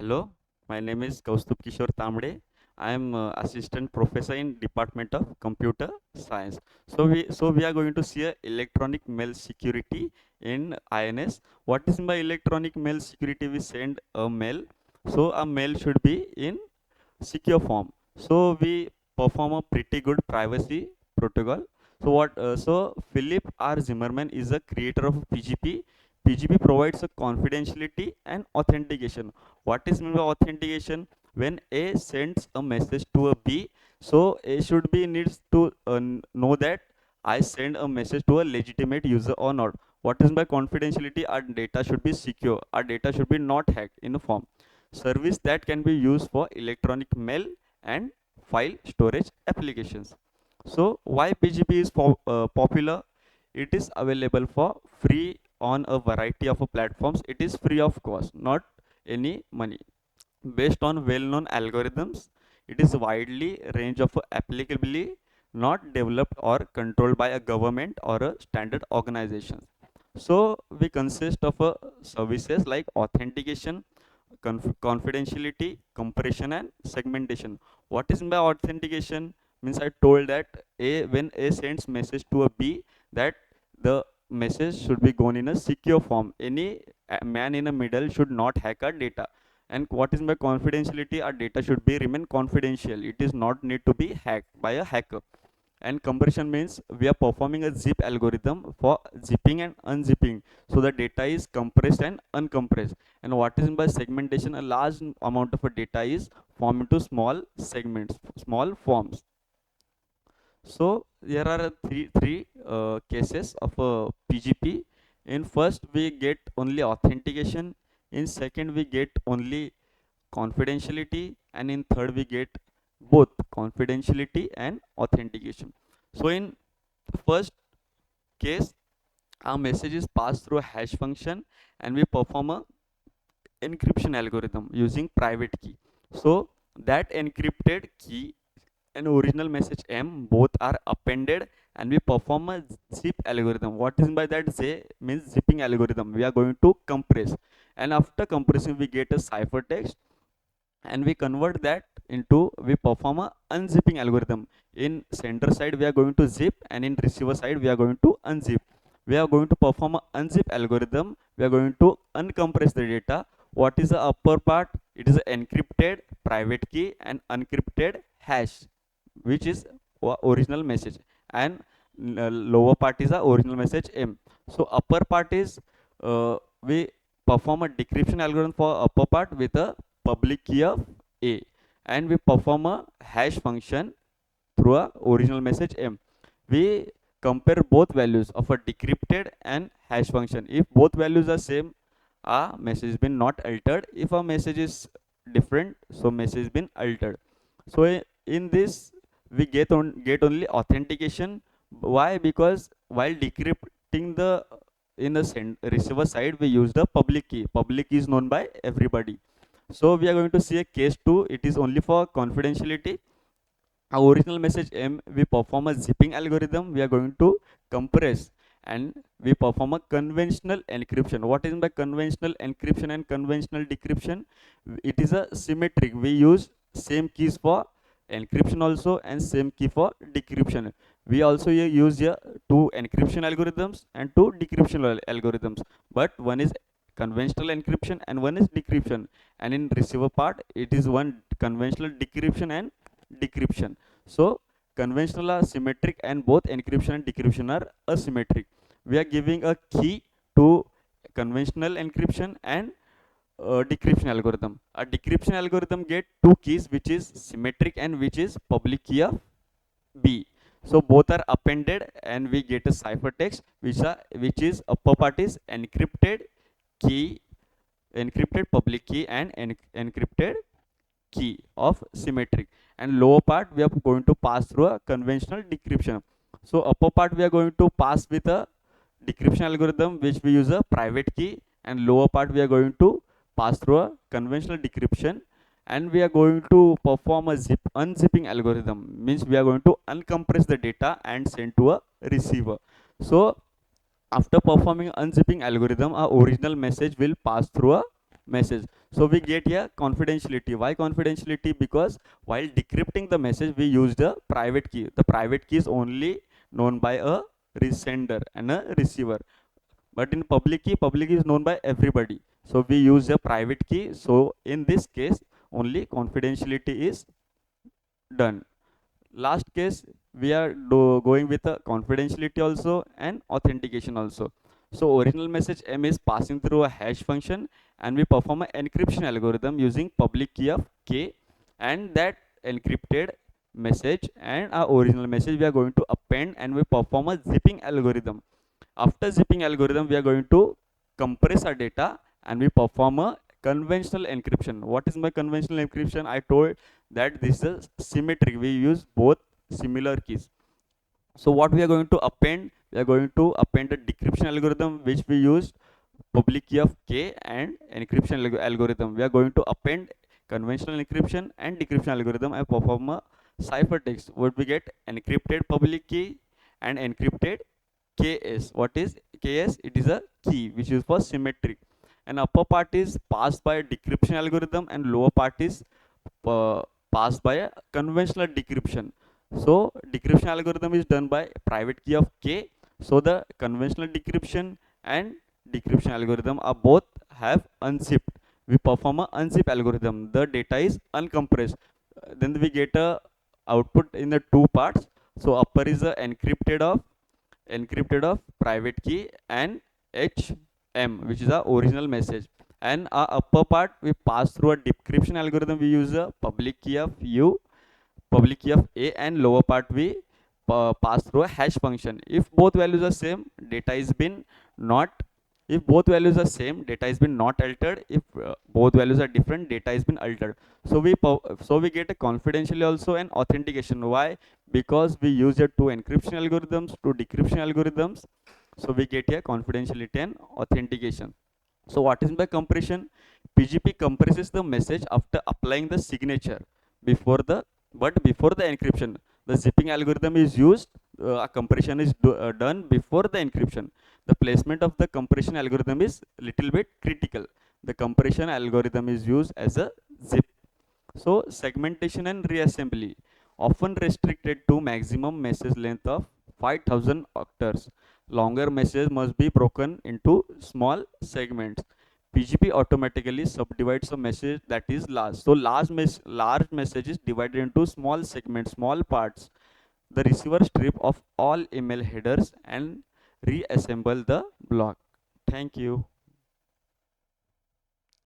Hello, my name is Kaustubh Tambade. I am assistant professor in Department of Computer Science. So we are going to see electronic mail security in INS. What is by electronic mail security? We send a mail. So a mail should be in secure form. So we perform a pretty good privacy protocol. So Philip R. Zimmerman is a creator of PGP. PGP provides a confidentiality and authentication. What is mean by authentication? When A sends a message to a B, so A should be needs to know that I send a message to a legitimate user or not. What is by confidentiality? Our data should be secure. Our data should be not hacked in a form service that can be used for electronic mail and file storage applications. So why PGP is popular? It is available for free on a variety of platforms. It is free of cost, not any money. Based on well-known algorithms, it is widely range of applicability, not developed or controlled by a government or a standard organization. So we consist of services like authentication, confidentiality, compression, and segmentation. What is by authentication? Means I told that when A sends message to a B, that the message should be gone in a secure form. Any man in the middle should not hack our data. And what is by confidentiality? Our data should be remain confidential. It is not need to be hacked by a hacker. And compression means we are performing a zip algorithm for zipping and unzipping, so the data is compressed and uncompressed. And what is by segmentation? A large amount of a data is formed into small segments, small forms. So there are three cases of a PGP. In first we get only authentication, in second we get only confidentiality, and in third we get both confidentiality and authentication. So in the first case, our message is passed through a hash function and we perform a encryption algorithm using private key. So that encrypted key and original message M both are appended and we perform a zip algorithm. What is by that? Z means zipping algorithm. We are going to compress, and after compressing we get a ciphertext, and we convert that into, we perform a unzipping algorithm. In sender side we are going to zip, and in receiver side we are going to unzip. We are going to perform a unzip algorithm. We are going to uncompress the data. What is the upper part? It is encrypted private key and uncrypted hash, which is original message, and lower part is the original message M. So upper part is, we perform a decryption algorithm for upper part with a public key of A, and we perform a hash function through a original message M. We compare both values of a decrypted and hash function. If both values are same, a message has been not altered. If a message is different, so message has been altered. So in this we get only authentication. Why? Because while decrypting the, in the receiver side we use the public key. Public key is known by everybody. So we are going to see a case 2. It is only for confidentiality. Our original message M, we perform a zipping algorithm. We are going to compress, and we perform a conventional encryption. What is by conventional encryption and conventional decryption? It is a symmetric. We use same keys for encryption also and same key for decryption. We also use here two encryption algorithms and two decryption algorithms, but one is conventional encryption and one is decryption. And in receiver part it is one conventional decryption and decryption. So conventional are symmetric and both encryption and decryption are asymmetric. We are giving a key to conventional encryption and decryption algorithm. A decryption algorithm get two keys, which is symmetric and which is public key of B. So both are appended and we get a ciphertext, which is upper part is encrypted key, encrypted public key and encrypted key of symmetric, and lower part we are going to pass through a conventional decryption. So upper part we are going to pass with a decryption algorithm which we use a private key, and lower part we are going to pass through a conventional decryption, and we are going to perform a unzipping algorithm. Means we are going to uncompress the data and send to a receiver. So after performing unzipping algorithm, our original message will pass through a message. So we get here confidentiality. Why confidentiality? Because while decrypting the message, we use the private key. The private key is only known by a sender and a receiver. But in public key is known by everybody. So we use a private key. So in this case, only confidentiality is done. Last case, we are going with a confidentiality also and authentication also. So original message M is passing through a hash function, and we perform an encryption algorithm using public key of K, and that encrypted message and our original message we are going to append, and we perform a zipping algorithm. After zipping algorithm, we are going to compress our data, and we perform a conventional encryption. What is my conventional encryption? I told that this is symmetric. We use both similar keys. So what we are going to append? We are going to append a decryption algorithm which we use public key of K and encryption algorithm. We are going to append conventional encryption and decryption algorithm and perform a ciphertext. What we get? Encrypted public key and encrypted KS. What is KS? It is a key which is for symmetry. And upper part is passed by a decryption algorithm, and lower part is uh, passed by a conventional decryption. So decryption algorithm is done by private key of K. So the conventional decryption and decryption algorithm are both have unzipped. We perform a unzip algorithm. The data is uncompressed. Then we get a output in the two parts. So upper is a encrypted of private key and HM, which is our original message. And our upper part we pass through a decryption algorithm. We use a public key of U, public key of A, and lower part we pass through a hash function. If both values are same, data is been not. If both values are same, data has been not altered. If both values are different, data has been altered. So we get a confidentially also an authentication. Why? Because we use the two encryption algorithms, two decryption algorithms. So we get here confidentiality and authentication. So what is by compression? PGP compresses the message after applying the signature before the before the encryption. The zipping algorithm is used. A compression is done before the encryption. The placement of the compression algorithm is little bit critical. The compression algorithm is used as a zip. So segmentation and reassembly often restricted to maximum message length of 5000 octets. Longer messages must be broken into small segments. PGP automatically subdivides a message that is large. So large message is divided into small segments, small parts. The receiver strip of all email headers and reassemble the block. Thank you.